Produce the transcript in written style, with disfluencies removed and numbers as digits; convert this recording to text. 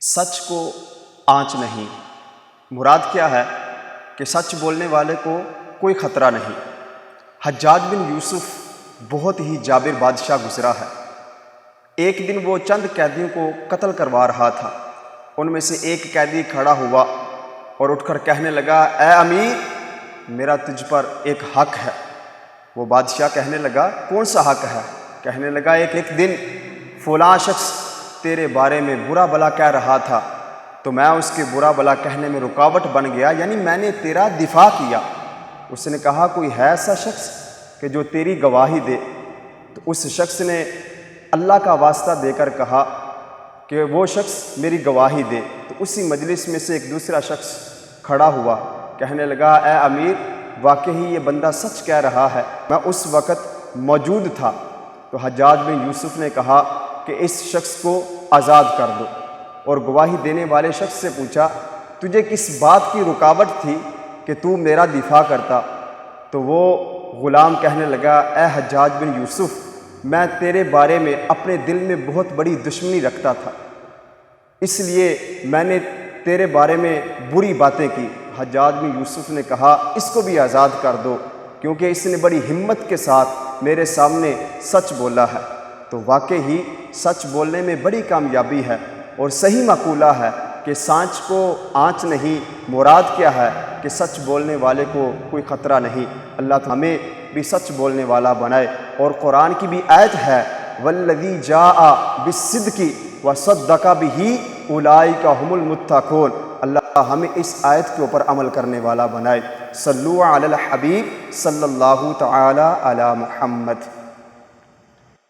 سچ کو آنچ نہیں۔ مراد کیا ہے کہ سچ بولنے والے کو کوئی خطرہ نہیں۔ حجاج بن یوسف بہت ہی جابر بادشاہ گزرا ہے۔ ایک دن وہ چند قیدیوں کو قتل کروا رہا تھا۔ ان میں سے ایک قیدی کھڑا ہوا اور اٹھ کر کہنے لگا، اے امیر، میرا تجھ پر ایک حق ہے۔ وہ بادشاہ کہنے لگا، کون سا حق ہے؟ کہنے لگا، ایک دن فلاں شخص تیرے بارے میں برا بھلا کہہ رہا تھا تو میں اس کے برا بھلا کہنے میں رکاوٹ بن گیا، یعنی میں نے تیرا دفاع کیا۔ اس نے کہا، کوئی ہے ایسا شخص کہ جو تیری گواہی دے؟ تو اس شخص نے اللہ کا واسطہ دے کر کہا کہ وہ شخص میری گواہی دے۔ تو اسی مجلس میں سے ایک دوسرا شخص کھڑا ہوا، کہنے لگا، اے امیر، واقعی یہ بندہ سچ کہہ رہا ہے، میں اس وقت موجود تھا۔ تو حجاج بن یوسف نے کہا کہ اس شخص کو آزاد کر دو، اور گواہی دینے والے شخص سے پوچھا، تجھے کس بات کی رکاوٹ تھی کہ تو میرا دفاع کرتا؟ تو وہ غلام کہنے لگا، اے حجاج بن یوسف، میں تیرے بارے میں اپنے دل میں بہت بڑی دشمنی رکھتا تھا، اس لیے میں نے تیرے بارے میں بری باتیں کی۔ حجاج بن یوسف نے کہا، اس کو بھی آزاد کر دو، کیونکہ اس نے بڑی ہمت کے ساتھ میرے سامنے سچ بولا ہے۔ تو واقعی سچ بولنے میں بڑی کامیابی ہے، اور صحیح مقولہ ہے کہ سانچ کو آنچ نہیں۔ مراد کیا ہے کہ سچ بولنے والے کو کوئی خطرہ نہیں۔ اللہ تعالیٰ ہمیں بھی سچ بولنے والا بنائے۔ اور قرآن کی بھی آیت ہے، والذی جاء بالصدق وصدق بہ اولئک ھم المتقون۔ اللہ ہمیں اس آیت کے اوپر عمل کرنے والا بنائے۔ صلو علی الحبیب صلی اللہ تعالی علی محمد۔